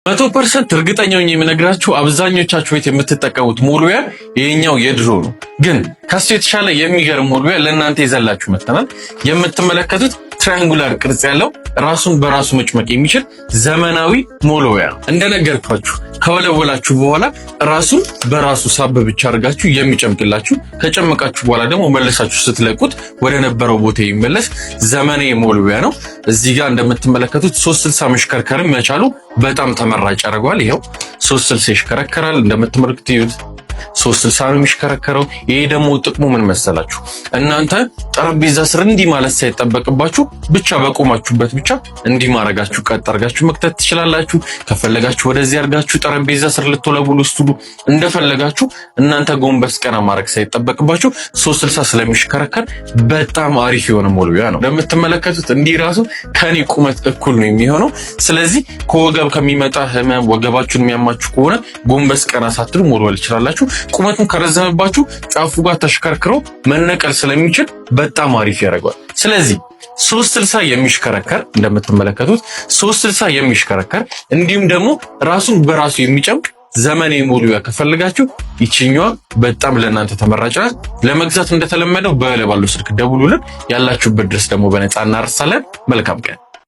100% እርግጠኛ ነኝ የምነግራችሁ አብዛኞቻችሁ ቤት የምትጠቀሙት ሞልዌያ ይሄኛው የድሮ ነው። ግን ከሱ የተሻለ የሚገርም ሞልዌያ ለእናንተ ይዘላችሁ መጥተናል። የምትመለከቱት ትራያንጉላር ቅርጽ ያለው ራሱን በራሱ መጭመቅ የሚችል ዘመናዊ ሞልዌያ እንደነገርኳችሁ ከወለወላችሁ በኋላ ራሱን በራሱ ሳብ ብቻ አድርጋችሁ የሚጨምቅላችሁ ከጨመቃችሁ በኋላ ደግሞ መልሳችሁ ስትለቁት ወደ ነበረው ቦታ የሚመለስ ዘመናዊ ሞልዌያ ነው። እዚህ ጋር እንደምትመለከቱት 360 መሽከርከርም መቻሉ በጣም ተመራጭ ያደርገዋል። ይሄው 360 ይሽከረከራል። እንደምትመለከቱት 360 ነው የሚሽከረከረው። ይሄ ደግሞ ጥቅሙ ምን መሰላችሁ? እናንተ ጠረጴዛ ስር እንዲህ ማለት ሳይጠበቅባችሁ ብቻ በቆማችሁበት ብቻ እንዲህ ማረጋችሁ ቀጥ አርጋችሁ መክተት ትችላላችሁ። ከፈለጋችሁ ወደዚህ አርጋችሁ ጠረጴዛ ስር ልትወለውሉ ስትሉ እንደፈለጋችሁ እናንተ ጎንበስ ቀና ማድረግ ሳይጠበቅባችሁ 360 ስለሚሽከረከር በጣም አሪፍ የሆነ ሞልዌያ ነው። እንደምትመለከቱት እንዲህ ራሱ ከኔ ቁመት እኩል ነው የሚሆነው። ስለዚህ ከወገብ ከሚመጣ ህመም ወገባችሁን የሚያማችሁ ከሆነ ጎንበስ ቀና ሳትሉ ሞልወል ትችላላችሁ። ቁመቱን ከረዘመባችሁ ጫፉ ጋር ተሽከርክሮ መነቀል ስለሚችል በጣም አሪፍ ያደርገዋል። ስለዚህ 360 የሚሽከረከር እንደምትመለከቱት 360 የሚሽከረከር እንዲሁም ደግሞ ራሱን በራሱ የሚጨምቅ ዘመናዊ ሞልዌያ ከፈልጋችሁ ይችኛዋ በጣም ለእናንተ ተመራጭ ናት። ለመግዛት እንደተለመደው በላይ ባለው ስልክ ደውሉልን። ያላችሁበት ድረስ ደግሞ በነፃ እናርሳለን። መልካም ቀን።